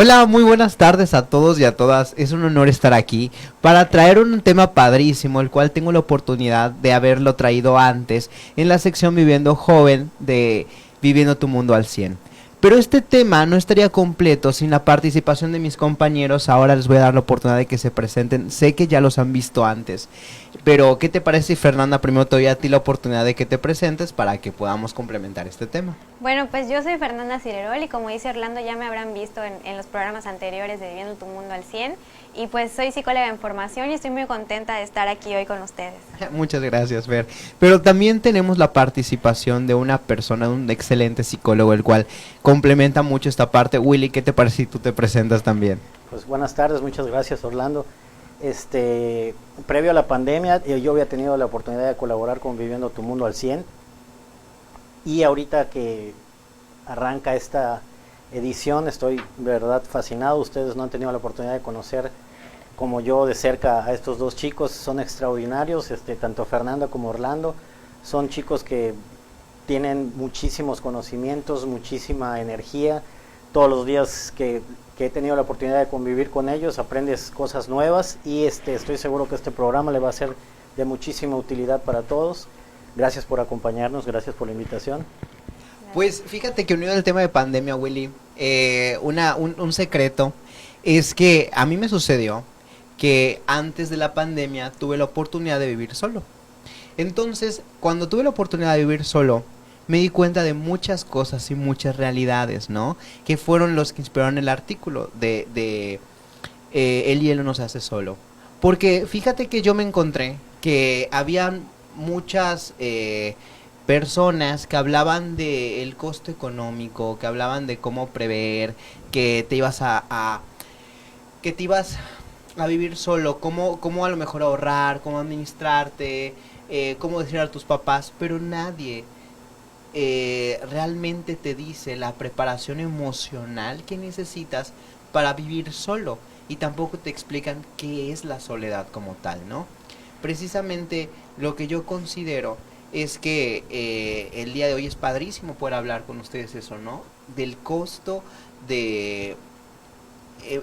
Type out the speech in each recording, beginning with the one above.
Hola, muy buenas tardes a todos y a todas. Es un honor estar aquí para traer un tema padrísimo, el cual tengo la oportunidad de haberlo traído antes en la sección Viviendo Joven de Viviendo tu Mundo al 100. Pero este tema no estaría completo sin la participación de mis compañeros. Ahora les voy a dar la oportunidad de que se presenten. Sé que ya los han visto antes, pero ¿qué te parece si, Fernanda, primero te doy a ti la oportunidad de que te presentes para que podamos complementar este tema? Bueno, pues yo soy Fernanda Cirerol y como dice Orlando, ya me habrán visto en los programas anteriores de Viviendo tu Mundo al 100 y pues soy psicóloga en formación y estoy muy contenta de estar aquí hoy con ustedes. Muchas gracias, Fer. Pero también tenemos la participación de una persona, un excelente psicólogo, el cual complementa mucho esta parte. Willy, ¿qué te parece si tú te presentas también? Pues buenas tardes, muchas gracias, Orlando. Previo a la pandemia, yo había tenido la oportunidad de colaborar con Viviendo tu Mundo al 100 y ahorita que arranca esta edición estoy de verdad fascinado. Ustedes no han tenido la oportunidad de conocer como yo de cerca a estos dos chicos, son extraordinarios, tanto Fernanda como Orlando, son chicos que tienen muchísimos conocimientos, muchísima energía. Todos los días que he tenido la oportunidad de convivir con ellos aprendes cosas nuevas y estoy seguro que este programa le va a ser de muchísima utilidad para todos. Gracias por acompañarnos, gracias por la invitación. Pues fíjate que unido al tema de pandemia, Willy, un secreto es que a mí me sucedió que antes de la pandemia tuve la oportunidad de vivir solo. Entonces, cuando tuve la oportunidad de vivir solo, me di cuenta de muchas cosas y muchas realidades, ¿no? Que fueron los que inspiraron el artículo de Él y Él no se hace solo. Porque fíjate que yo me encontré que habían muchas personas que hablaban del costo económico, que hablaban de cómo prever, que te ibas que te ibas a vivir solo, cómo a lo mejor ahorrar, cómo administrarte, cómo decir a tus papás, pero nadie realmente te dice la preparación emocional que necesitas para vivir solo, y tampoco te explican qué es la soledad como tal, ¿no? Precisamente lo que yo considero es que el día de hoy es padrísimo poder hablar con ustedes eso, ¿no? Del costo de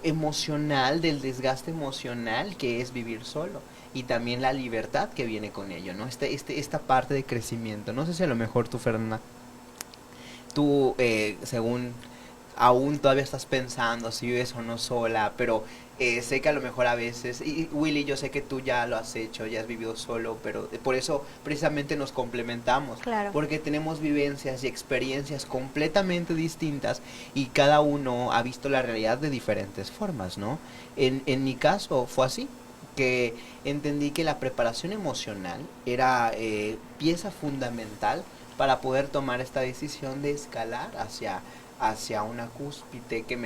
emocional, del desgaste emocional que es vivir solo, y también la libertad que viene con ello, ¿no? Esta parte de crecimiento. No sé si a lo mejor tú, Fernanda, tú, según aún todavía estás pensando si vives o no sola, pero sé que a lo mejor a veces, y Willy, yo sé que tú ya lo has hecho, ya has vivido solo, pero por eso precisamente nos complementamos, Claro. porque tenemos vivencias y experiencias completamente distintas y cada uno ha visto la realidad de diferentes formas, ¿no? En mi caso fue así, que entendí que la preparación emocional era pieza fundamental para poder tomar esta decisión de escalar hacia una cúspide que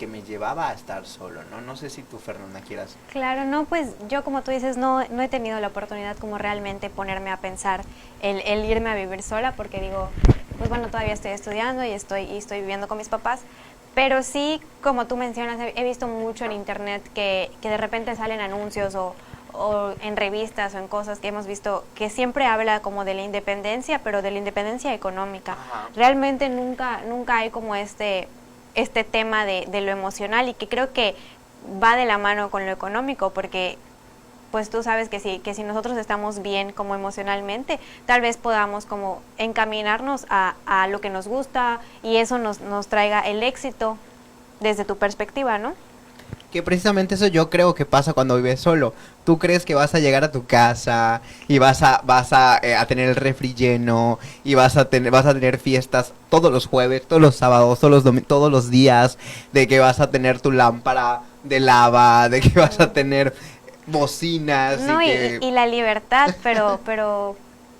me llevaba a estar solo, ¿no? No sé si tú, Fernanda, quieras. Claro, no, pues yo como tú dices, no he tenido la oportunidad como realmente ponerme a pensar el irme a vivir sola, porque digo, pues bueno, todavía estoy estudiando y estoy viviendo con mis papás, pero sí, como tú mencionas, he visto mucho en internet que de repente salen anuncios o en revistas o en cosas que hemos visto que siempre habla como de la independencia, pero de la independencia económica. Ajá. Realmente nunca hay como este tema de lo emocional, y que creo que va de la mano con lo económico, porque pues tú sabes que si nosotros estamos bien como emocionalmente, tal vez podamos como encaminarnos a lo que nos gusta y eso nos traiga el éxito desde tu perspectiva, ¿no? Que precisamente eso yo creo que pasa cuando vives solo. Tú crees que vas a llegar a tu casa y vas a tener el refri lleno y vas a tener fiestas todos los jueves, todos los sábados, todos los días, de que vas a tener tu lámpara de lava, de que vas a tener bocinas. No, y la libertad, pero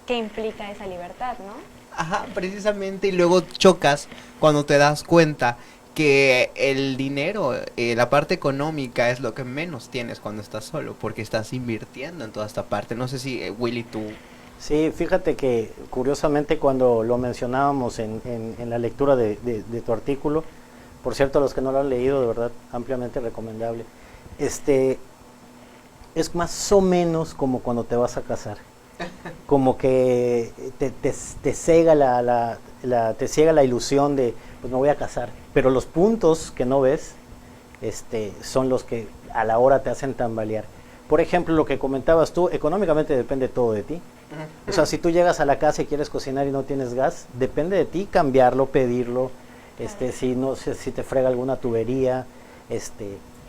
¿qué implica esa libertad, no? Ajá, precisamente, y luego chocas cuando te das cuenta que el dinero, la parte económica es lo que menos tienes cuando estás solo, porque estás invirtiendo en toda esta parte. No sé si, Willy, tú... Sí, fíjate que curiosamente cuando lo mencionábamos en la lectura de tu artículo, por cierto, a los que no lo han leído, de verdad, ampliamente recomendable, es más o menos como cuando te vas a casar. Como que te ciega te ciega la ilusión de, pues me voy a casar, pero los puntos que no ves son los que a la hora te hacen tambalear. Por ejemplo, lo que comentabas tú, económicamente depende todo de ti. O sea, si tú llegas a la casa y quieres cocinar y no tienes gas, depende de ti cambiarlo, pedirlo, si no sé si te frega alguna tubería,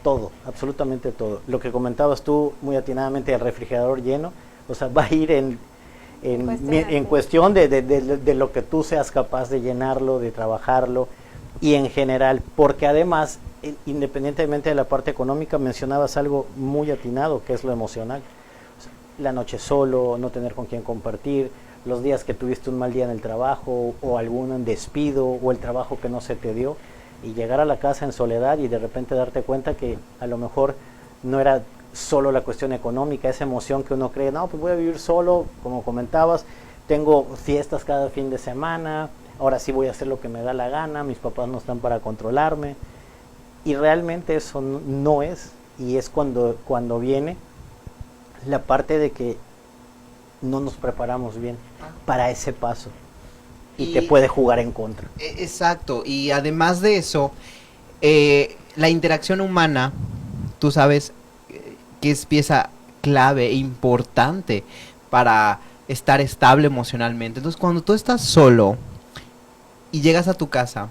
todo, absolutamente todo. Lo que comentabas tú muy atinadamente, el refrigerador lleno, o sea, va a ir en cuestión de lo que tú seas capaz de llenarlo, de trabajarlo, y en general, porque además, independientemente de la parte económica, mencionabas algo muy atinado, que es lo emocional. O sea, la noche solo, no tener con quién compartir, los días que tuviste un mal día en el trabajo, o algún despido, o el trabajo que no se te dio, y llegar a la casa en soledad y de repente darte cuenta que a lo mejor no era solo la cuestión económica, esa emoción que uno cree, no, pues voy a vivir solo, como comentabas, tengo fiestas cada fin de semana, ahora sí voy a hacer lo que me da la gana, mis papás no están para controlarme, y realmente eso no es, y es cuando viene la parte de que no nos preparamos bien para ese paso, y te puede jugar en contra. Exacto, y además de eso, la interacción humana, tú sabes que es pieza clave e importante para estar estable emocionalmente. Entonces, cuando tú estás solo y llegas a tu casa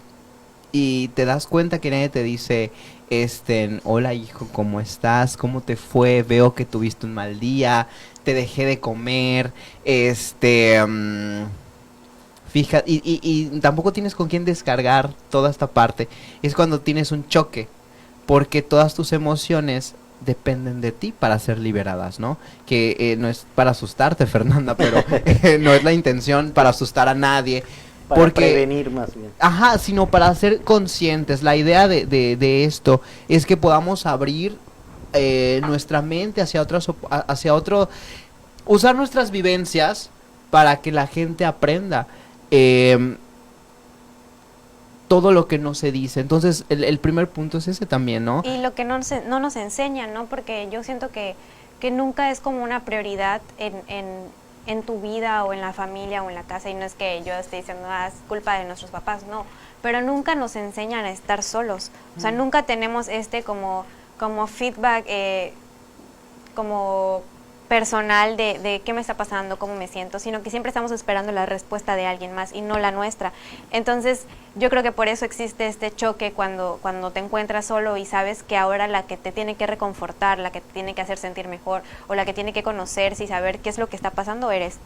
y te das cuenta que nadie te dice, hola hijo, ¿cómo estás? ¿Cómo te fue? Veo que tuviste un mal día, te dejé de comer, fija, y tampoco tienes con quién descargar toda esta parte. Es cuando tienes un choque, porque todas tus emociones dependen de ti para ser liberadas, ¿no? Que no es para asustarte, Fernanda, pero no es la intención para asustar a nadie. Para prevenir más bien. Ajá, sino para ser conscientes. La idea de esto es que podamos abrir nuestra mente hacia otro, usar nuestras vivencias para que la gente aprenda todo lo que no se dice. Entonces, el primer punto es ese también, ¿no? Y lo que no nos enseñan, ¿no? Porque yo siento que nunca es como una prioridad en tu vida o en la familia o en la casa, y no es que yo esté diciendo, es culpa de nuestros papás, no, pero nunca nos enseñan a estar solos, o sea, nunca tenemos como feedback, como personal de qué me está pasando, cómo me siento, sino que siempre estamos esperando la respuesta de alguien más y no la nuestra. Entonces, yo creo que por eso existe este choque cuando te encuentras solo y sabes que ahora la que te tiene que reconfortar, la que te tiene que hacer sentir mejor, o la que tiene que conocerse y saber qué es lo que está pasando, eres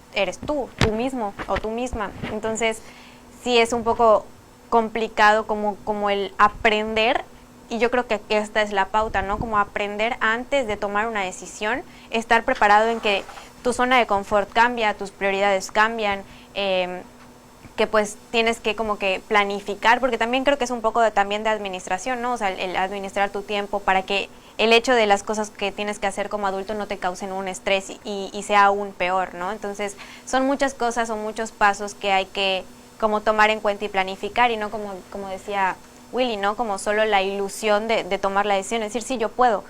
tú mismo o tú misma. Entonces, sí es un poco complicado como el aprender. Y yo creo que esta es la pauta, ¿no? Como aprender antes de tomar una decisión, estar preparado en que tu zona de confort cambia, tus prioridades cambian, que pues tienes que como que planificar, porque también creo que es un poco también de administración, ¿no? O sea, el administrar tu tiempo para que el hecho de las cosas que tienes que hacer como adulto no te causen un estrés y sea aún peor, ¿no? Entonces, son muchas cosas o muchos pasos que hay que como tomar en cuenta y planificar, y no como decía Willy, ¿no? Como solo la ilusión de tomar la decisión, es decir, sí, yo puedo,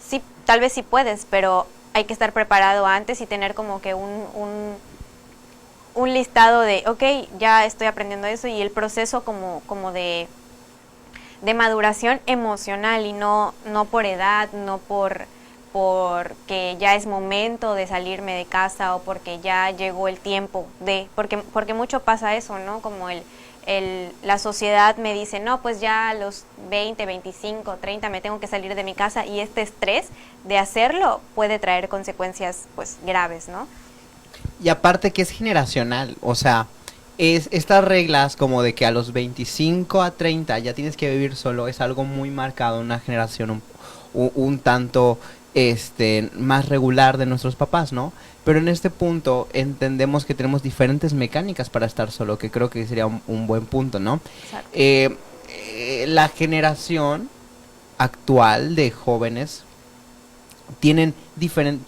sí, tal vez sí puedes, pero hay que estar preparado antes y tener como que un listado de, ok, ya estoy aprendiendo eso, y el proceso como de maduración emocional, y no por edad, no porque ya es momento de salirme de casa, o porque ya llegó el tiempo porque mucho pasa eso, ¿no? Como la sociedad me dice, no, pues ya a los 20, 25, 30 me tengo que salir de mi casa, y este estrés de hacerlo puede traer consecuencias pues graves, ¿no? Y aparte que es generacional, o sea, estas reglas como de que a los 25 a 30 ya tienes que vivir solo, es algo muy marcado en una generación un tanto más regular de nuestros papás, ¿no? Pero en este punto entendemos que tenemos diferentes mecánicas para estar solo, que creo que sería un buen punto, ¿no? La generación actual de jóvenes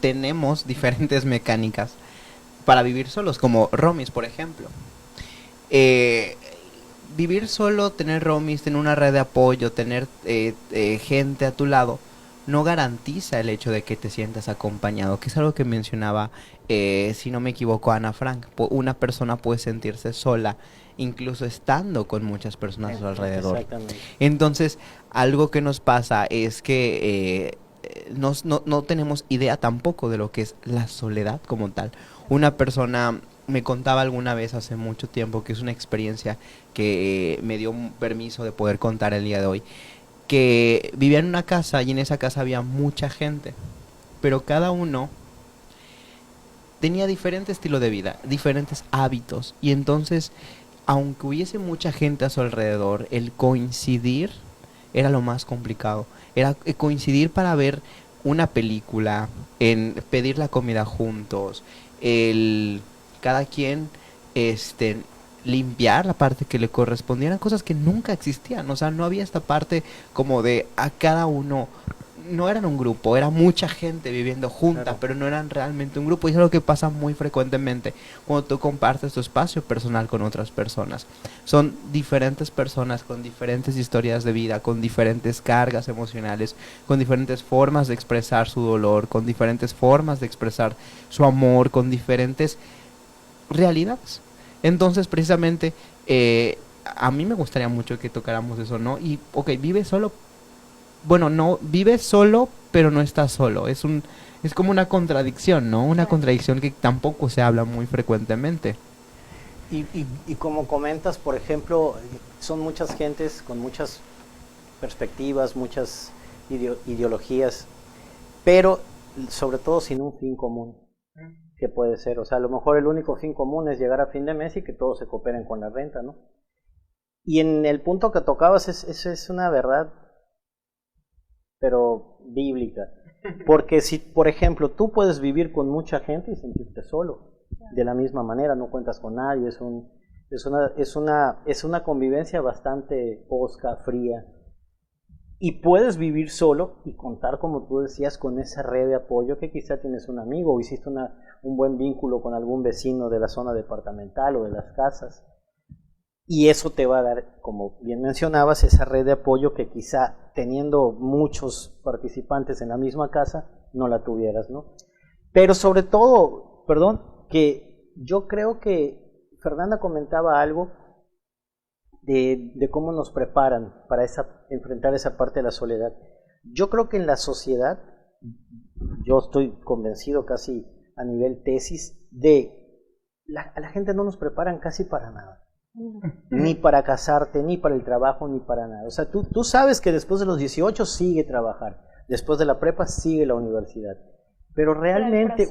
tenemos diferentes mecánicas para vivir solos, como roomies, por ejemplo. Vivir solo, tener roomies, tener una red de apoyo, tener gente a tu lado, no garantiza el hecho de que te sientas acompañado, que es algo que mencionaba, si no me equivoco, Ana Frank. Una persona puede sentirse sola, incluso estando con muchas personas a su alrededor. Exactamente. Entonces, algo que nos pasa es que no tenemos idea tampoco de lo que es la soledad como tal. Una persona me contaba alguna vez hace mucho tiempo, que es una experiencia que me dio un permiso de poder contar el día de hoy, que vivía en una casa y en esa casa había mucha gente, pero cada uno tenía diferente estilo de vida, diferentes hábitos, y entonces, aunque hubiese mucha gente a su alrededor, el coincidir era lo más complicado. Era coincidir para ver una película, en pedir la comida juntos, el cada quien este limpiar la parte que le correspondía, eran cosas que nunca existían. O sea, no había esta parte como de a cada uno, no eran un grupo, era mucha gente viviendo junta, Claro. pero no eran realmente un grupo. Y es algo que pasa muy frecuentemente cuando tú compartes tu espacio personal con otras personas. Son diferentes personas con diferentes historias de vida, con diferentes cargas emocionales, con diferentes formas de expresar su dolor, con diferentes formas de expresar su amor, con diferentes realidades. Entonces, precisamente, a mí me gustaría mucho que tocáramos eso, ¿no? Y, ok, vive solo, bueno, no, vive solo, pero no está solo. Es como una contradicción, ¿no? Una contradicción que tampoco se habla muy frecuentemente. Y como comentas, por ejemplo, son muchas gentes con muchas perspectivas, muchas ideologías, pero sobre todo sin un fin común, que puede ser, o sea, a lo mejor el único fin común es llegar a fin de mes y que todos se cooperen con la renta, ¿no? Y en el punto que tocabas, es una verdad, pero bíblica, porque si, por ejemplo, tú puedes vivir con mucha gente y sentirte solo, de la misma manera, no cuentas con nadie, es una convivencia bastante hosca, fría, y puedes vivir solo y contar, como tú decías, con esa red de apoyo, que quizá tienes un amigo o hiciste un buen vínculo con algún vecino de la zona departamental o de las casas, y eso te va a dar, como bien mencionabas, esa red de apoyo que quizá teniendo muchos participantes en la misma casa no la tuvieras, ¿no? Pero sobre todo, perdón, que yo creo que Fernanda comentaba algo de cómo nos preparan para enfrentar esa parte de la soledad. Yo creo que en la sociedad, yo estoy convencido casi a nivel tesis, a la gente no nos preparan casi para nada. Ni para casarte, ni para el trabajo, ni para nada. O sea, tú sabes que después de los 18 sigue trabajar, después de la prepa sigue la universidad. Pero realmente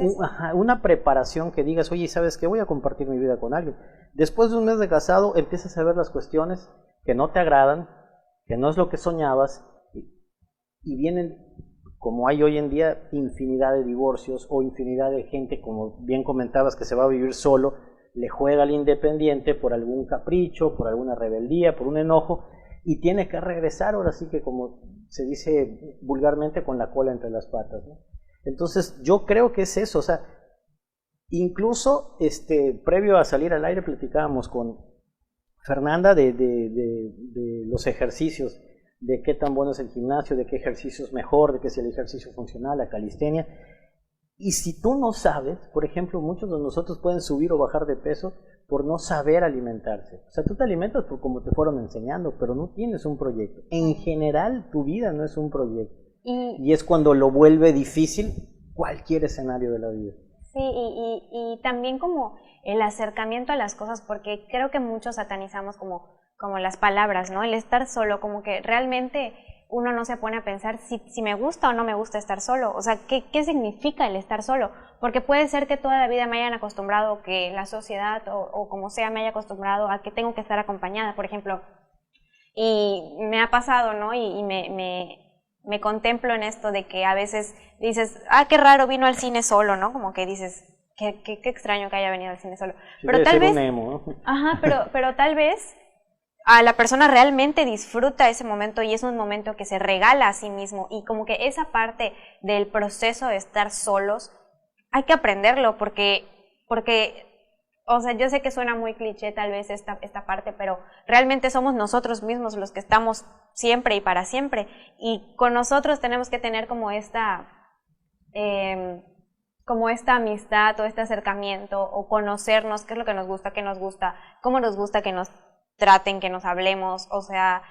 una preparación que digas, oye, ¿sabes qué? Voy a compartir mi vida con alguien. Después de un mes de casado empiezas a ver las cuestiones que no te agradan, que no es lo que soñabas, y vienen, como hay hoy en día, infinidad de divorcios o infinidad de gente, como bien comentabas, que se va a vivir solo, le juega al independiente por algún capricho, por alguna rebeldía, por un enojo, y tiene que regresar ahora sí que, como se dice vulgarmente, con la cola entre las patas, ¿no? Entonces yo creo que es eso, o sea, incluso previo a salir al aire platicábamos con Fernanda de los ejercicios, de qué tan bueno es el gimnasio, de qué ejercicio es mejor, de que si el ejercicio funcional, la calistenia. Y si tú no sabes, por ejemplo, muchos de nosotros pueden subir o bajar de peso por no saber alimentarse. O sea, tú te alimentas por como te fueron enseñando, pero no tienes un proyecto. En general, tu vida no es un proyecto. Y es cuando lo vuelve difícil cualquier escenario de la vida. Sí, y también como el acercamiento a las cosas, porque creo que muchos satanizamos como las palabras, ¿no? El estar solo, como que realmente uno no se pone a pensar si me gusta o no me gusta estar solo. O sea, ¿qué significa el estar solo? Porque puede ser que toda la vida me hayan acostumbrado, que la sociedad o como sea me haya acostumbrado a que tengo que estar acompañada, por ejemplo. Y me ha pasado, ¿no? Y me contemplo en esto de que a veces dices, qué raro, vino al cine solo, ¿no? Como que dices, qué extraño que haya venido al cine solo. Sí, pero tal vez, un emo, ¿no? ajá, pero tal vez a la persona realmente disfruta ese momento y es un momento que se regala a sí mismo, y como que esa parte del proceso de estar solos hay que aprenderlo porque o sea, yo sé que suena muy cliché tal vez esta parte, pero realmente somos nosotros mismos los que estamos siempre y para siempre. Y con nosotros tenemos que tener como esta amistad o este acercamiento, o conocernos qué es lo que nos gusta, cómo nos gusta que nos traten, que nos hablemos, o sea,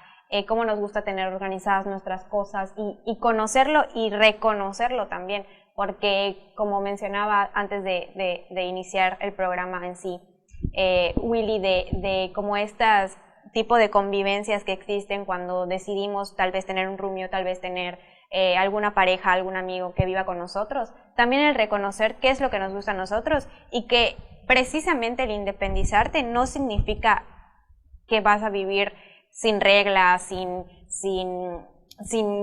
cómo nos gusta tener organizadas nuestras cosas, y conocerlo y reconocerlo también. Porque, como mencionaba antes de iniciar el programa en sí, Willy, de como estas tipo de convivencias que existen cuando decidimos tal vez tener un roomie, tal vez tener alguna pareja, algún amigo que viva con nosotros, también el reconocer qué es lo que nos gusta a nosotros, y que precisamente el independizarte no significa que vas a vivir sin reglas, sin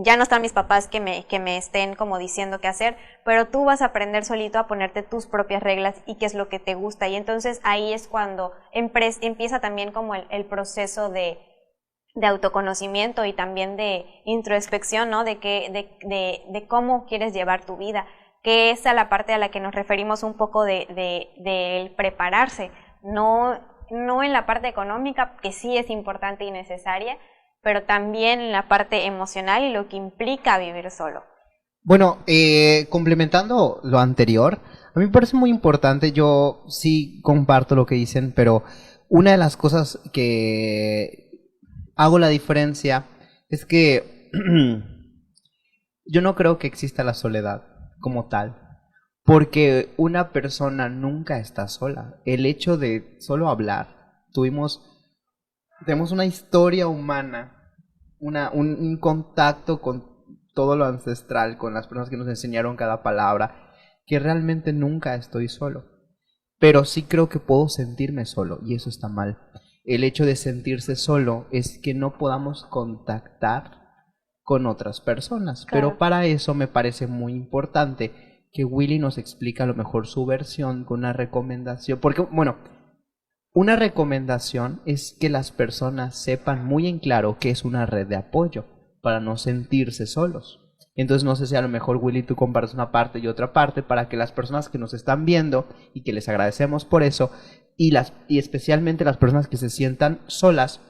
ya no están mis papás que me estén como diciendo qué hacer, pero tú vas a aprender solito a ponerte tus propias reglas y qué es lo que te gusta. Y entonces ahí es cuando empieza también como el proceso de autoconocimiento y también de introspección, ¿no? De cómo quieres llevar tu vida, que es a la parte a la que nos referimos un poco de prepararse, no en la parte económica, que sí es importante y necesaria, pero también en la parte emocional y lo que implica vivir solo. Bueno, complementando lo anterior, a mí me parece muy importante, yo sí comparto lo que dicen, pero una de las cosas que hago la diferencia es que yo no creo que exista la soledad como tal, porque una persona nunca está sola. El hecho de solo hablar, tenemos una historia humana, un contacto con todo lo ancestral, con las personas que nos enseñaron cada palabra, que realmente nunca estoy solo. Pero sí creo que puedo sentirme solo, y eso está mal. El hecho de sentirse solo es que no podamos contactar con otras personas. Claro. Pero para eso me parece muy importante que Willy nos explique a lo mejor su versión con una recomendación. Porque, bueno, una recomendación es que las personas sepan muy en claro que es una red de apoyo para no sentirse solos. Entonces no sé si a lo mejor, Willy, tú compartes una parte y otra parte para que las personas que nos están viendo, y que les agradecemos por eso, y especialmente las personas que se sientan solas,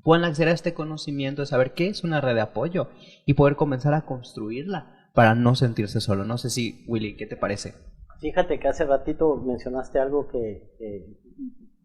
puedan acceder a este conocimiento de saber qué es una red de apoyo y poder comenzar a construirla para no sentirse solo. No sé si, Willy, ¿qué te parece? Fíjate que hace ratito mencionaste algo que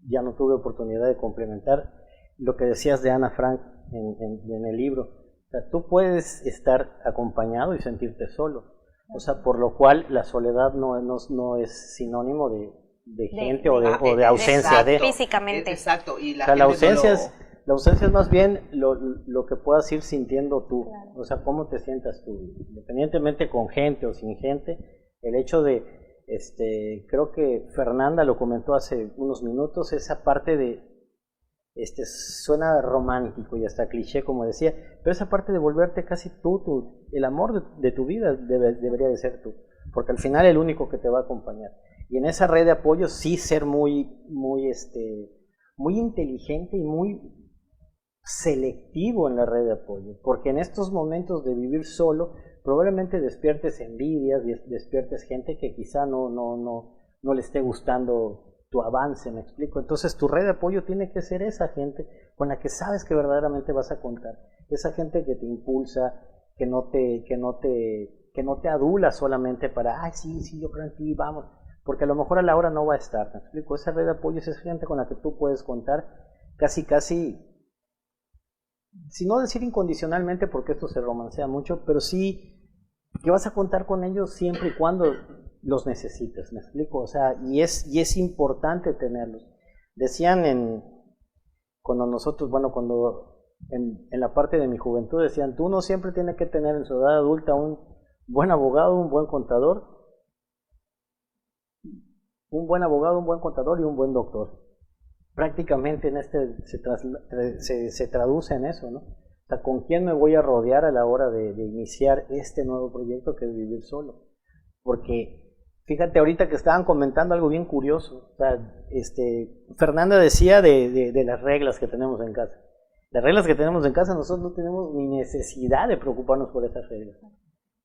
ya no tuve oportunidad de complementar, lo que decías de Ana Frank en el libro. O sea, tú puedes estar acompañado y sentirte solo, o sea, por lo cual la soledad no es sinónimo de gente o de ausencia de físicamente. Exacto. Y o sea, la ausencia es más bien lo que puedas ir sintiendo tú, claro. O sea, cómo te sientas tú, independientemente con gente o sin gente. El hecho de creo que Fernanda lo comentó hace unos minutos, esa parte de suena romántico y hasta cliché, como decía, pero esa parte de volverte casi tú el amor de tu vida debería de ser tú, porque al final el único que te va a acompañar. Y en esa red de apoyo sí ser muy inteligente y muy selectivo en la red de apoyo, porque en estos momentos de vivir solo probablemente despiertes envidias, despiertes gente que quizá no le esté gustando tu avance, ¿me explico? Entonces tu red de apoyo tiene que ser esa gente con la que sabes que verdaderamente vas a contar, esa gente que te impulsa, que no te adula solamente para, ay, sí, yo creo en ti, vamos, porque a lo mejor a la hora no va a estar, ¿me explico? Esa red de apoyo es esa gente con la que tú puedes contar casi, si no decir incondicionalmente, porque esto se romancea mucho, pero sí que vas a contar con ellos siempre y cuando los necesites, ¿me explico? O sea, y es importante tenerlos. Decían cuando en la parte de mi juventud decían, tú no siempre tienes que tener en su edad adulta un buen abogado, un buen contador, y un buen doctor. Prácticamente se traduce en eso, ¿no? O sea, ¿con quién me voy a rodear a la hora de iniciar este nuevo proyecto que es vivir solo? Porque, fíjate, ahorita que estaban comentando algo bien curioso, o sea, Fernanda decía de las reglas que tenemos en casa. Las reglas que tenemos en casa, nosotros no tenemos ni necesidad de preocuparnos por esas reglas.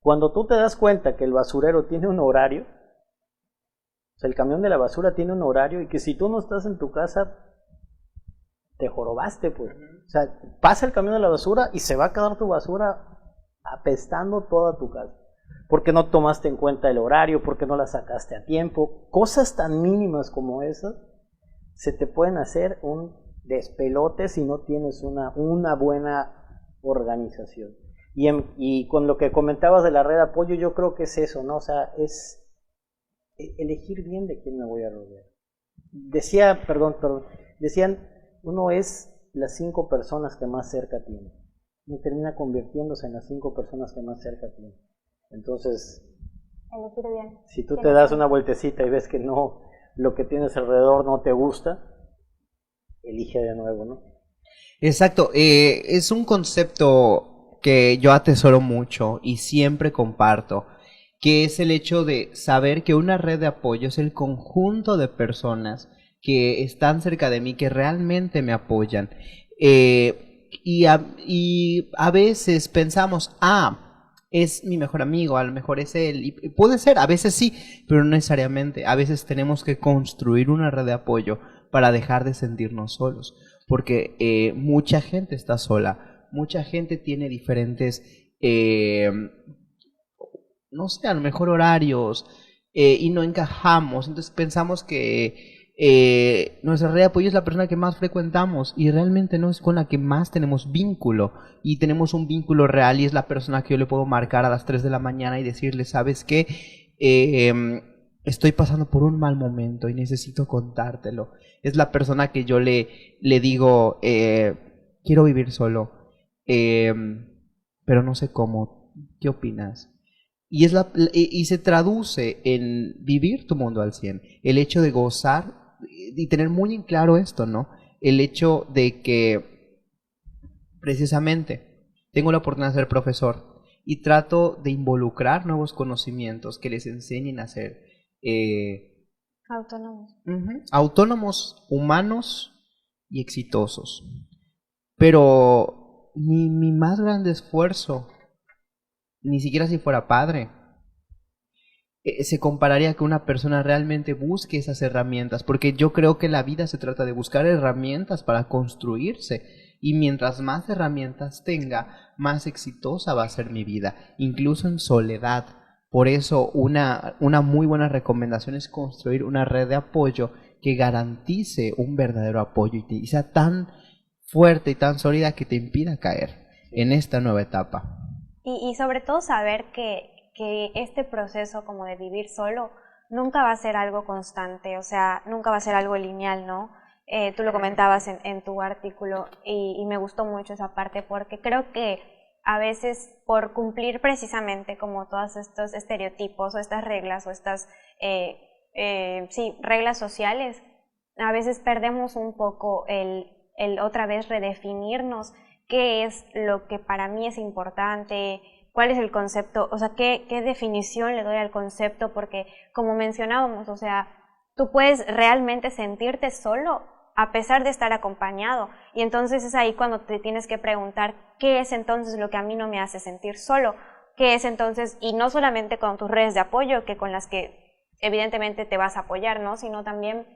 Cuando tú te das cuenta que el basurero tiene un horario, o O sea, el camión de la basura tiene un horario y que si tú no estás en tu casa, te jorobaste, pues. O sea, pasa el camión de la basura y se va a quedar tu basura apestando toda tu casa. Porque no tomaste en cuenta el horario, porque no la sacaste a tiempo. Cosas tan mínimas como esas se te pueden hacer un despelote si no tienes una buena organización. Y con lo que comentabas de la red de apoyo, yo creo que es eso, ¿no? O sea, es elegir bien de quién me voy a rodear. Decían, uno es las 5 personas que más cerca tiene. Y termina convirtiéndose en las 5 personas que más cerca tiene. Entonces, elegir bien. Si tú te das una vueltecita y ves que no, lo que tienes alrededor no te gusta, elige de nuevo, ¿no? Exacto, es un concepto que yo atesoro mucho y siempre comparto, que es el hecho de saber que una red de apoyo es el conjunto de personas que están cerca de mí, que realmente me apoyan. Y a veces pensamos, es mi mejor amigo, a lo mejor es él, y puede ser, a veces sí, pero no necesariamente. A veces tenemos que construir una red de apoyo para dejar de sentirnos solos, porque mucha gente está sola, mucha gente tiene diferentes, no sé, a lo mejor horarios, y no encajamos, entonces pensamos que nuestra red de apoyo es la persona que más frecuentamos y realmente no es con la que más tenemos vínculo, y tenemos un vínculo real y es la persona que yo le puedo marcar a las 3 de la mañana y decirle, ¿sabes qué? Estoy pasando por un mal momento y necesito contártelo. Es la persona que yo le digo, quiero vivir solo, pero no sé cómo, ¿qué opinas? Y se traduce en vivir tu mundo al 100, el hecho de gozar y tener muy en claro esto, ¿no? El hecho de que precisamente tengo la oportunidad de ser profesor y trato de involucrar nuevos conocimientos que les enseñen a ser autónomos. Autónomos, humanos y exitosos. Pero mi más grande esfuerzo, ni siquiera si fuera padre, se compararía que una persona realmente busque esas herramientas, porque yo creo que la vida se trata de buscar herramientas para construirse, y mientras más herramientas tenga, más exitosa va a ser mi vida, incluso en soledad. Por eso una muy buena recomendación es construir una red de apoyo que garantice un verdadero apoyo y sea tan fuerte y tan sólida que te impida caer en esta nueva etapa. Y sobre todo saber que este proceso como de vivir solo nunca va a ser algo constante, o sea, nunca va a ser algo lineal, ¿no? Tú lo comentabas en tu artículo y me gustó mucho esa parte porque creo que a veces por cumplir precisamente como todos estos estereotipos o estas reglas o estas reglas sociales, a veces perdemos un poco el otra vez redefinirnos qué es lo que para mí es importante, cuál es el concepto, o sea, qué definición le doy al concepto, porque como mencionábamos, o sea, tú puedes realmente sentirte solo a pesar de estar acompañado, y entonces es ahí cuando te tienes que preguntar qué es entonces lo que a mí no me hace sentir solo, qué es entonces, y no solamente con tus redes de apoyo, que con las que evidentemente te vas a apoyar, ¿no? Sino también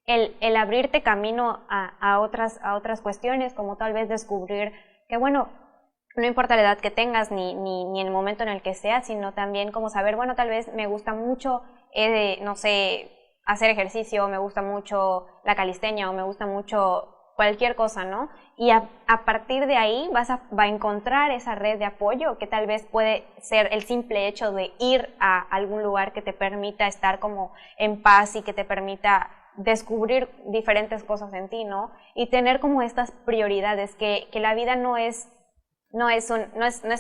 el abrirte camino a otras cuestiones, como tal vez descubrir que, bueno, no importa la edad que tengas ni el momento en el que sea, sino también como saber, bueno, tal vez me gusta mucho, no sé, hacer ejercicio, me gusta mucho la calistenia o me gusta mucho cualquier cosa, ¿no? Y a partir de ahí va a encontrar esa red de apoyo que tal vez puede ser el simple hecho de ir a algún lugar que te permita estar como en paz y que te permita descubrir diferentes cosas en ti, ¿no? Y tener como estas prioridades, que la vida no es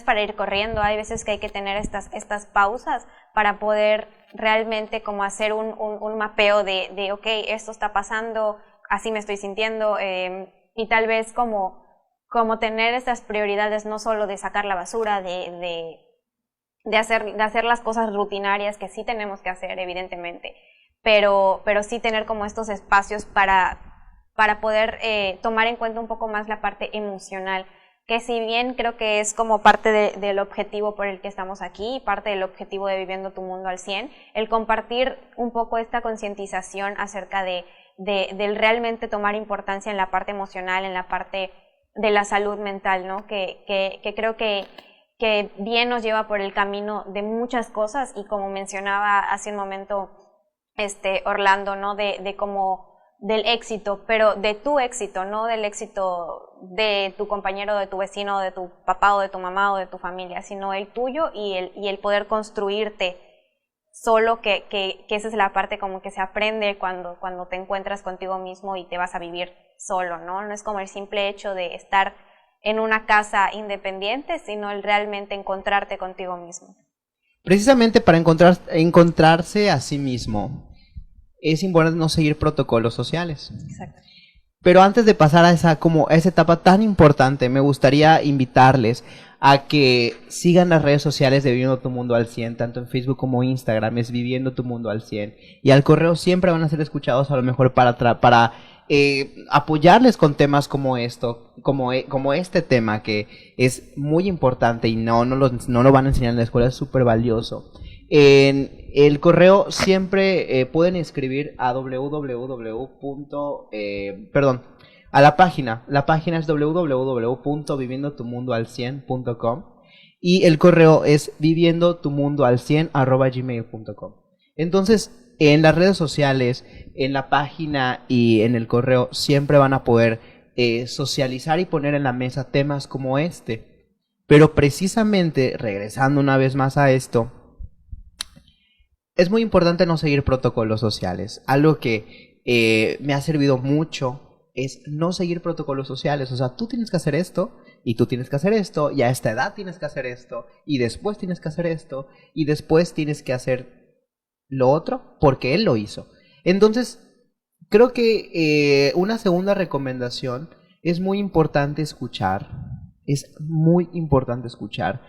para ir corriendo. Hay veces que hay que tener estas pausas para poder realmente como hacer un mapeo de ok, esto está pasando, así me estoy sintiendo, y tal vez como tener estas prioridades, no solo de sacar la basura, de hacer las cosas rutinarias que sí tenemos que hacer, evidentemente, pero sí tener como estos espacios para poder tomar en cuenta un poco más la parte emocional, que si bien creo que es como parte del objetivo por el que estamos aquí, parte del objetivo de Viviendo tu Mundo al 100, el compartir un poco esta concientización acerca del realmente tomar importancia en la parte emocional, en la parte de la salud mental, ¿no? Que creo que bien nos lleva por el camino de muchas cosas, y como mencionaba hace un momento Orlando, ¿no? De como del éxito, pero de tu éxito, no del éxito de tu compañero, de tu vecino, de tu papá o de tu mamá o de tu familia, sino el tuyo y el poder construirte solo, que esa es la parte como que se aprende cuando te encuentras contigo mismo y te vas a vivir solo, ¿no? No es como el simple hecho de estar en una casa independiente, sino el realmente encontrarte contigo mismo. Precisamente para encontrarse a sí mismo, es importante no seguir protocolos sociales. Exacto. Pero antes de pasar a esa etapa tan importante, me gustaría invitarles a que sigan las redes sociales de Viviendo tu Mundo al 100, tanto en Facebook como Instagram, es Viviendo tu Mundo al 100. Y al correo siempre van a ser escuchados, a lo mejor para apoyarles con temas como esto, como este tema, que es muy importante y no lo van a enseñar en la escuela, es súper valioso. En el correo siempre pueden escribir a a la página es www.viviendotumundoal100.com, y el correo es viviendotumundoal100@gmail.com. Entonces, en las redes sociales, en la página y en el correo siempre van a poder socializar y poner en la mesa temas como este. Pero precisamente, regresando una vez más a esto, es muy importante no seguir protocolos sociales. Algo que me ha servido mucho es no seguir protocolos sociales. O sea, tú tienes que hacer esto, y tú tienes que hacer esto, y a esta edad tienes que hacer esto, y después tienes que hacer esto, y después tienes que hacer lo otro, porque él lo hizo. Entonces, creo que una segunda recomendación es muy importante escuchar. Es muy importante escuchar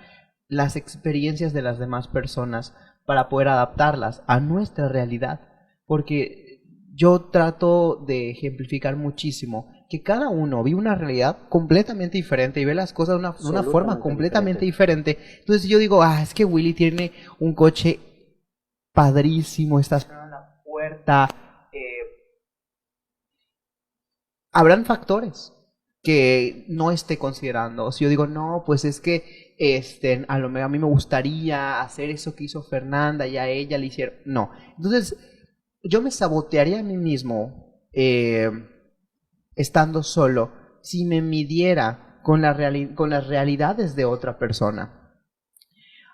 las experiencias de las demás personas para poder adaptarlas a nuestra realidad, porque yo trato de ejemplificar muchísimo que cada uno vive una realidad completamente diferente y ve las cosas de una forma completamente diferente. Entonces yo digo, es que Willy tiene un coche padrísimo, está cerrando la puerta. Habrán factores que no esté considerando. Si yo digo, no, pues es que a mí me gustaría hacer eso que hizo Fernanda y a ella le hicieron. No. Entonces, yo me sabotearía a mí mismo estando solo si me midiera con las realidades de otra persona.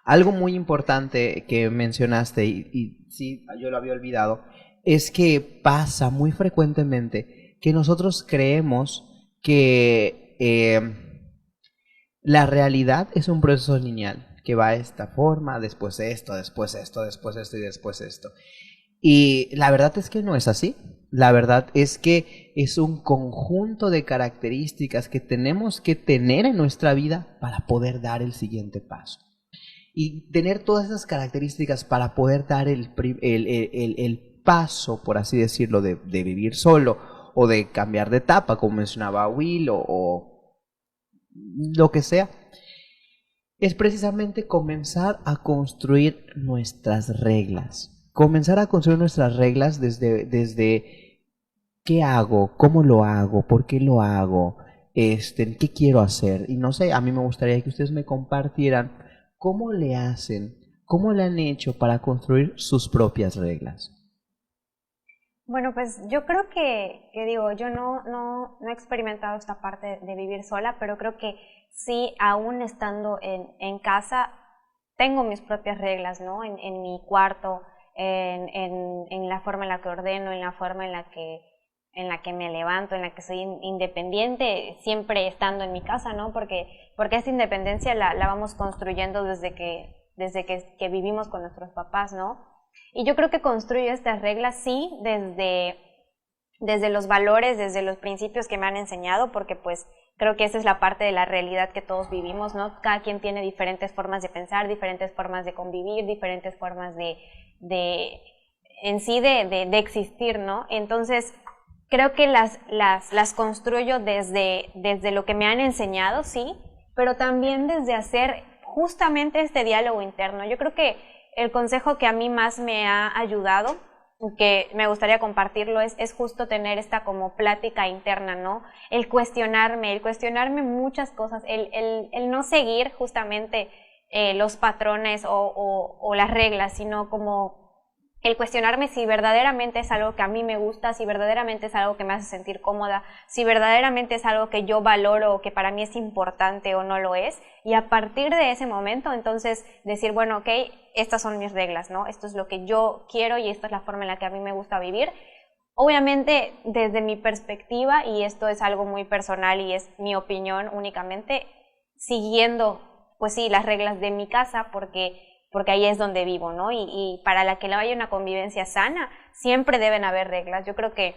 Algo muy importante que mencionaste, y sí, yo lo había olvidado, es que pasa muy frecuentemente que nosotros creemos que la realidad es un proceso lineal, que va de esta forma, después esto, después esto, después esto y después esto. Y la verdad es que no es así. La verdad es que es un conjunto de características que tenemos que tener en nuestra vida para poder dar el siguiente paso. Y tener todas esas características para poder dar el paso, por así decirlo, de vivir solo o de cambiar de etapa, como mencionaba Will, o lo que sea, es precisamente comenzar a construir nuestras reglas. Comenzar a construir nuestras reglas desde qué hago, cómo lo hago, por qué lo hago, qué quiero hacer. Y no sé, a mí me gustaría que ustedes me compartieran cómo le hacen, cómo le han hecho para construir sus propias reglas. Bueno, pues yo creo que digo, yo no he experimentado esta parte de vivir sola, pero creo que sí, aún estando en casa, tengo mis propias reglas, ¿no? En mi cuarto, en la forma en la que ordeno, en la forma en la que me levanto, en la que soy independiente, siempre estando en mi casa, ¿no? Porque esa independencia la vamos construyendo desde que vivimos con nuestros papás, ¿no? Y yo creo que construyo estas reglas, sí, desde los valores, desde los principios que me han enseñado, porque pues creo que esa es la parte de la realidad que todos vivimos, ¿no? Cada quien tiene diferentes formas de pensar, diferentes formas de convivir, diferentes formas de existir, ¿no? Entonces, creo que las construyo desde lo que me han enseñado, sí, pero también desde hacer justamente este diálogo interno. Yo creo que el consejo que a mí más me ha ayudado, que me gustaría compartirlo, es justo tener esta como plática interna, ¿no? El cuestionarme muchas cosas, el no seguir justamente los patrones o las reglas, sino como el cuestionarme si verdaderamente es algo que a mí me gusta, si verdaderamente es algo que me hace sentir cómoda, si verdaderamente es algo que yo valoro o que para mí es importante o no lo es, y a partir de ese momento entonces decir, bueno, ok, estas son mis reglas, ¿no? Esto es lo que yo quiero y esta es la forma en la que a mí me gusta vivir. Obviamente desde mi perspectiva, y esto es algo muy personal y es mi opinión únicamente, siguiendo, pues sí, las reglas de mi casa, porque ahí es donde vivo, ¿no? Y para la que no haya una convivencia sana, siempre deben haber reglas. Yo creo que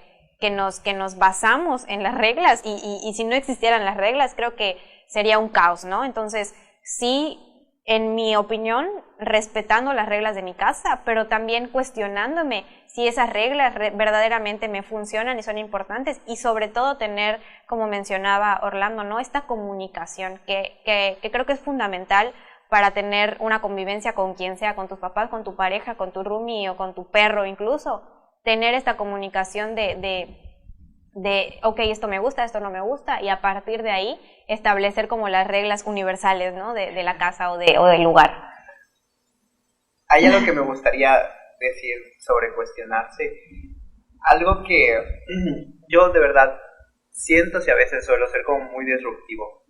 nos basamos en las reglas y si no existieran las reglas, creo que sería un caos, ¿no? Entonces, sí, en mi opinión, respetando las reglas de mi casa, pero también cuestionándome si esas reglas verdaderamente me funcionan y son importantes, y sobre todo tener, como mencionaba Orlando, ¿no? Esta comunicación que creo que es fundamental para tener una convivencia con quien sea, con tus papás, con tu pareja, con tu roomie o con tu perro incluso, tener esta comunicación de ok, esto me gusta, esto no me gusta, y a partir de ahí establecer como las reglas universales, ¿no? de la casa o del lugar. Hay algo que me gustaría decir sobre cuestionarse, algo que yo de verdad siento si a veces suelo ser como muy disruptivo,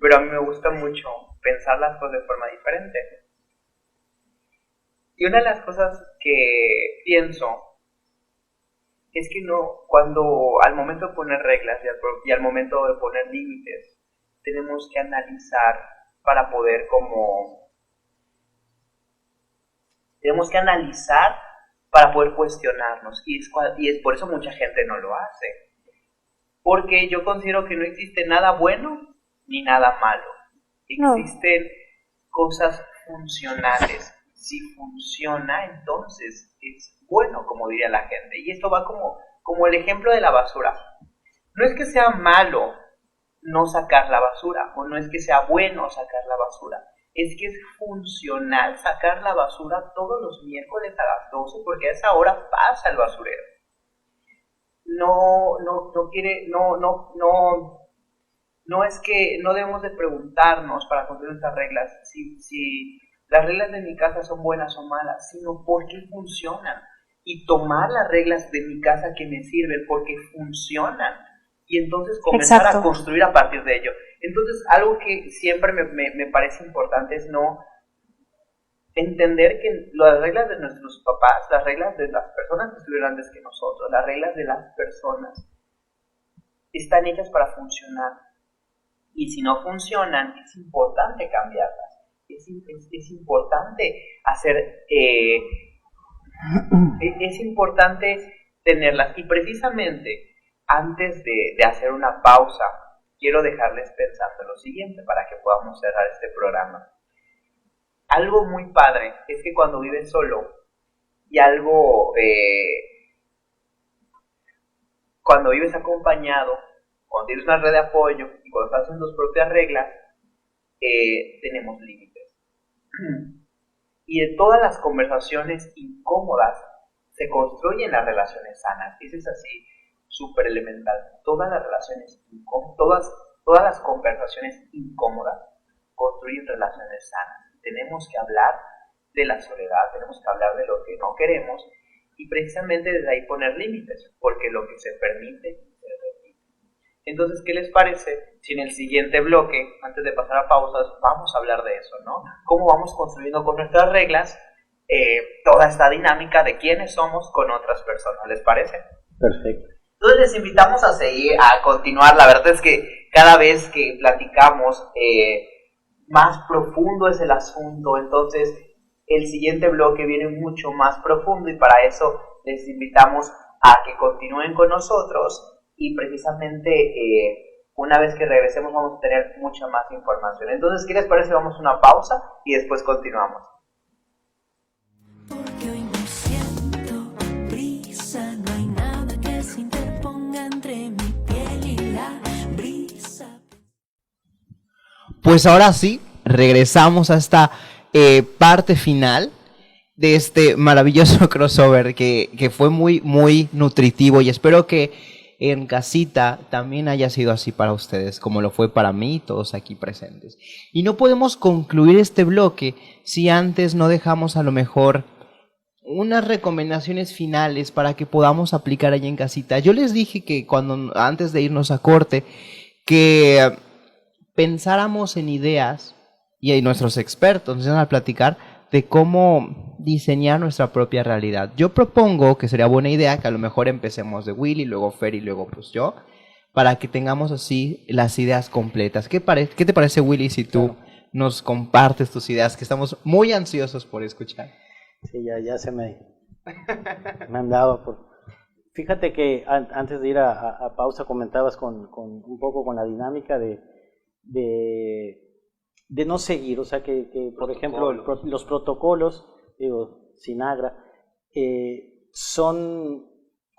pero a mí me gusta mucho pensar las cosas de forma diferente. Y una de las cosas que pienso es que cuando al momento de poner reglas y al momento de poner límites, tenemos que analizar para poder cuestionarnos, y es por eso mucha gente no lo hace, porque yo considero que no existe nada bueno ni nada malo. Existen cosas funcionales. Si funciona, entonces es bueno, como diría la gente. Y esto va como el ejemplo de la basura. No es que sea malo no sacar la basura, o no es que sea bueno sacar la basura. Es que es funcional sacar la basura todos los miércoles a las 12, porque a esa hora pasa el basurero. No es que no debemos de preguntarnos para cumplir nuestras reglas si las reglas de mi casa son buenas o malas, sino por qué funcionan. Y tomar las reglas de mi casa que me sirven porque funcionan. Y entonces comenzar a construir a partir de ello. Entonces, algo que siempre me parece importante es no entender que las reglas de nuestros papás, las reglas de las personas que estuvieron antes que nosotros, las reglas de las personas, están hechas para funcionar. Y si no funcionan, es importante cambiarlas. Es importante es importante tenerlas. Y precisamente, antes de hacer una pausa, quiero dejarles pensando lo siguiente para que podamos cerrar este programa. Algo muy padre es que cuando vives solo y cuando vives acompañado, cuando tienes una red de apoyo y cuando estás en tus propias reglas, tenemos límites. Y de todas las conversaciones incómodas se construyen las relaciones sanas. Eso es así, súper elemental. Todas las relaciones todas las conversaciones incómodas construyen relaciones sanas. Tenemos que hablar de la soledad, tenemos que hablar de lo que no queremos y precisamente desde ahí poner límites, porque lo que se permite, se repite. Entonces, ¿qué les parece si en el siguiente bloque, antes de pasar a pausas, vamos a hablar de eso, ¿no? Cómo vamos construyendo con nuestras reglas toda esta dinámica de quiénes somos con otras personas, ¿les parece? Perfecto. Entonces les invitamos a seguir, a continuar. La verdad es que cada vez que platicamos, más profundo es el asunto. Entonces el siguiente bloque viene mucho más profundo y para eso les invitamos a que continúen con nosotros y precisamente una vez que regresemos vamos a tener mucha más información. Entonces, ¿qué les parece? Vamos a una pausa y después continuamos. Porque hoy no siento brisa, no hay nada que se interponga entre mi piel y la brisa. pues ahora sí, regresamos a esta parte final de este maravilloso crossover que fue muy, muy nutritivo y espero que en casita también haya sido así para ustedes, como lo fue para mí y todos aquí presentes. Y no podemos concluir este bloque si antes no dejamos a lo mejor unas recomendaciones finales para que podamos aplicar allá en casita. Yo les dije que antes de irnos a corte, que pensáramos en ideas y ahí nuestros expertos nos van a platicar de cómo diseñar nuestra propia realidad. Yo propongo que sería buena idea que a lo mejor empecemos de Willy, luego Fer y luego pues yo, para que tengamos así las ideas completas. ¿Qué te parece, Willy, si tú nos compartes tus ideas, que estamos muy ansiosos por escuchar? Sí, ya se me han dado por... Fíjate que antes de ir a pausa comentabas con un poco con la dinámica de no seguir, o sea que por ejemplo los protocolos, digo, Sinagra, son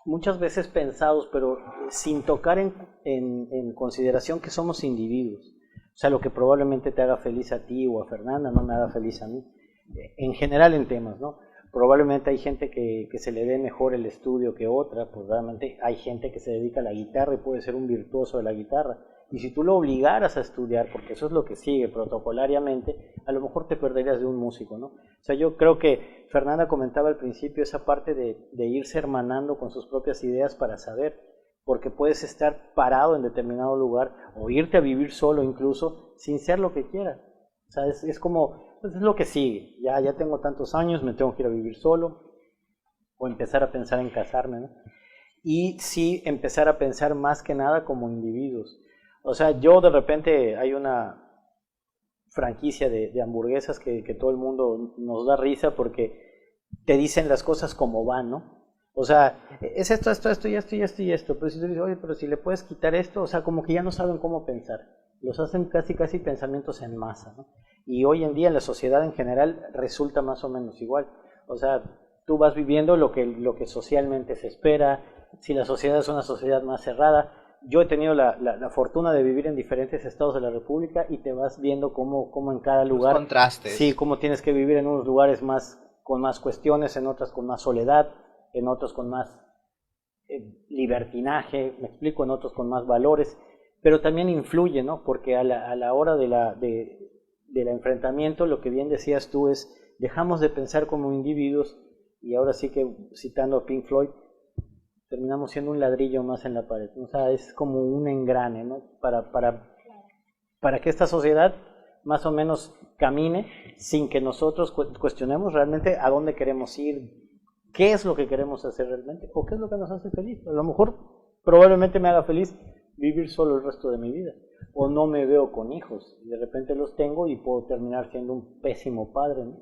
muchas veces pensados, pero sin tocar en consideración que somos individuos. O sea, lo que probablemente te haga feliz a ti o a Fernanda no me haga feliz a mí. En general en temas, ¿no? Probablemente hay gente que se le dé mejor el estudio que otra, pues realmente hay gente que se dedica a la guitarra y puede ser un virtuoso de la guitarra. Y si tú lo obligaras a estudiar, porque eso es lo que sigue protocolariamente, a lo mejor te perderías de un músico, ¿no? O sea, yo creo que Fernanda comentaba al principio esa parte de irse hermanando con sus propias ideas para saber, porque puedes estar parado en determinado lugar o irte a vivir solo incluso sin ser lo que quieras. O sea, es como, pues es lo que sigue. Ya tengo tantos años, me tengo que ir a vivir solo o empezar a pensar en casarme, ¿no? Y sí empezar a pensar más que nada como individuos. O sea, yo de repente hay una franquicia de hamburguesas que todo el mundo nos da risa porque te dicen las cosas como van, ¿no? O sea, es esto y esto. Pero si tú dices, oye, pero si le puedes quitar esto, o sea, como que ya no saben cómo pensar. Los hacen casi pensamientos en masa, ¿no? Y hoy en día en la sociedad en general resulta más o menos igual. O sea, tú vas viviendo lo que socialmente se espera. Si la sociedad es una sociedad más cerrada, yo he tenido la fortuna de vivir en diferentes estados de la República y te vas viendo cómo en cada lugar... Los contrastes. Sí, cómo tienes que vivir en unos lugares con más cuestiones, en otras con más soledad, en otros con más libertinaje, me explico, en otros con más valores, pero también influye, ¿no? Porque a la hora del enfrentamiento, lo que bien decías tú es, dejamos de pensar como individuos y ahora sí que, citando a Pink Floyd, terminamos siendo un ladrillo más en la pared. O sea, es como un engrane, ¿no? Para que esta sociedad más o menos camine sin que nosotros cuestionemos realmente a dónde queremos ir, qué es lo que queremos hacer realmente, o qué es lo que nos hace feliz. A lo mejor probablemente me haga feliz vivir solo el resto de mi vida, o no me veo con hijos, y de repente los tengo y puedo terminar siendo un pésimo padre, ¿no?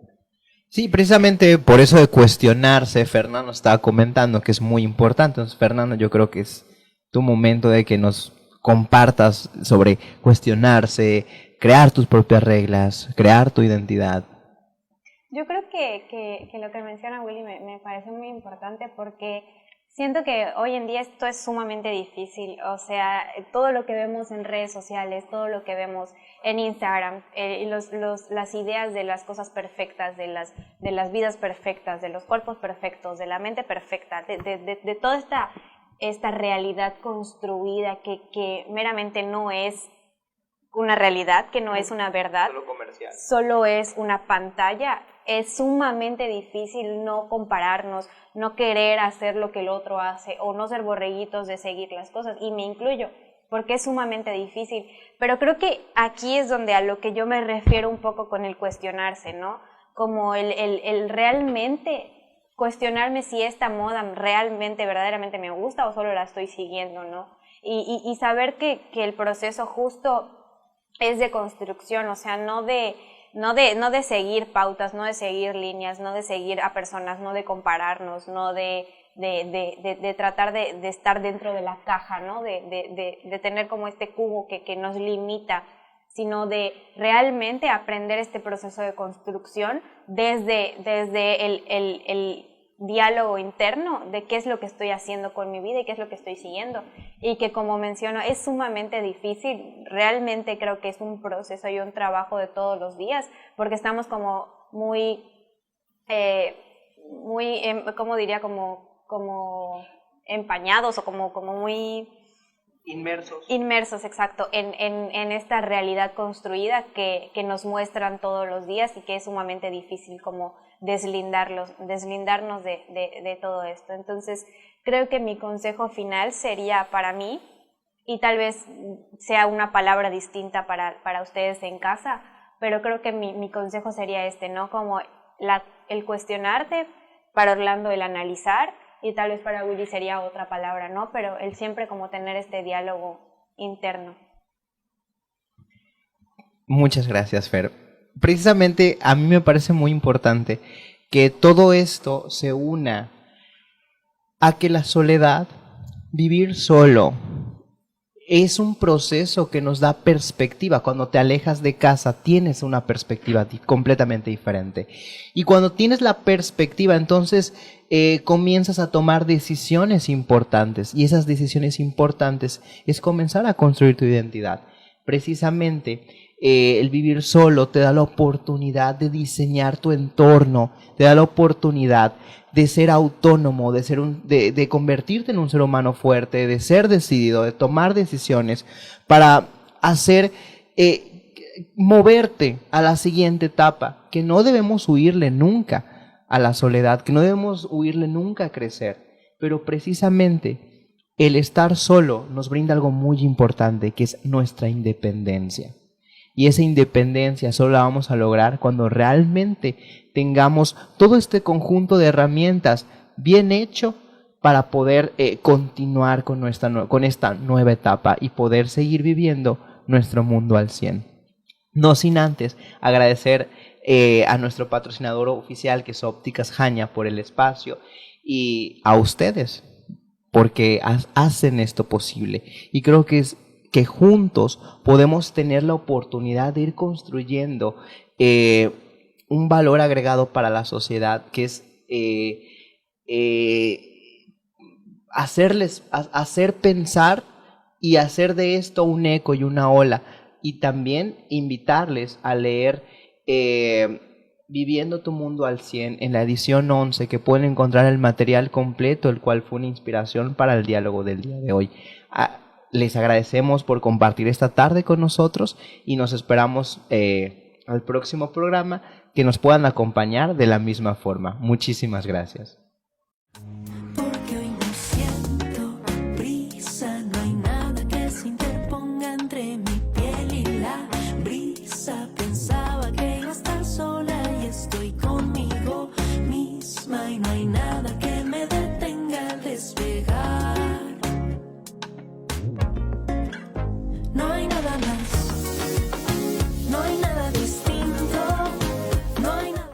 Sí, precisamente por eso de cuestionarse, Fernando estaba comentando que es muy importante. Entonces, Fernando, yo creo que es tu momento de que nos compartas sobre cuestionarse, crear tus propias reglas, crear tu identidad. Yo creo que lo que menciona Willy me parece muy importante porque siento que hoy en día esto es sumamente difícil. O sea, todo lo que vemos en redes sociales, todo lo que vemos en Instagram, las ideas de las cosas perfectas, de las vidas perfectas, de los cuerpos perfectos, de la mente perfecta, de toda esta realidad construida que meramente no es una realidad, que no es una verdad, Solo comercial. Solo es una pantalla. Es sumamente difícil no compararnos, no querer hacer lo que el otro hace o no ser borreguitos de seguir las cosas, y me incluyo, porque es sumamente difícil. Pero creo que aquí es donde a lo que yo me refiero un poco con el cuestionarse, ¿no? Como el realmente cuestionarme si esta moda realmente, verdaderamente me gusta o solo la estoy siguiendo, ¿no? Y saber que el proceso justo es de construcción, o sea, no de seguir pautas, no de seguir líneas, no de seguir a personas, no de compararnos, no de tratar de estar dentro de la caja, ¿no? De tener como este cubo que nos limita, sino de realmente aprender este proceso de construcción desde diálogo interno de qué es lo que estoy haciendo con mi vida y qué es lo que estoy siguiendo. Y que, como menciono, es sumamente difícil. Realmente creo que es un proceso y un trabajo de todos los días, porque estamos como muy, ¿cómo diría? Como empañados o como muy... Inmersos, exacto, en esta realidad construida que nos muestran todos los días y que es sumamente difícil como deslindarnos de todo esto. Entonces, creo que mi consejo final sería para mí, y tal vez sea una palabra distinta para ustedes en casa, pero creo que mi consejo sería ¿no? Como el cuestionarte, para Orlando el analizar, y tal vez para Willy sería otra palabra, ¿no? Pero el siempre como tener este diálogo interno. Muchas gracias, Fer. Precisamente a mí me parece muy importante que todo esto se una a que la soledad, vivir solo, es un proceso que nos da perspectiva. Cuando te alejas de casa tienes una perspectiva completamente diferente. Y cuando tienes la perspectiva, entonces comienzas a tomar decisiones importantes. Y esas decisiones importantes es comenzar a construir tu identidad. Precisamente el vivir solo te da la oportunidad de diseñar tu entorno, te da la oportunidad de ser autónomo, de convertirte en un ser humano fuerte, de ser decidido, de tomar decisiones para hacer, moverte a la siguiente etapa, que no debemos huirle nunca a la soledad, que no debemos huirle nunca a crecer, pero precisamente el estar solo nos brinda algo muy importante, que es nuestra independencia. Y esa independencia solo la vamos a lograr cuando realmente tengamos todo este conjunto de herramientas bien hecho para poder continuar con esta nueva etapa y poder seguir viviendo nuestro mundo al 100. No sin antes agradecer a nuestro patrocinador oficial, que es Ópticas Jaña, por el espacio, y a ustedes porque hacen esto posible. Y creo que juntos podemos tener la oportunidad de ir construyendo un valor agregado para la sociedad, que es hacer pensar y hacer de esto un eco y una ola, y también invitarles a leer Viviendo tu mundo al 100 en la edición 11, que pueden encontrar el material completo, el cual fue una inspiración para el diálogo del día de hoy. Les agradecemos por compartir esta tarde con nosotros y nos esperamos al próximo programa, que nos puedan acompañar de la misma forma. Muchísimas gracias. Porque hoy no siento prisa, no hay nada que se interponga entre mi piel y la brisa. Pensaba que iba a estar sola y estoy conmigo misma y no hay nada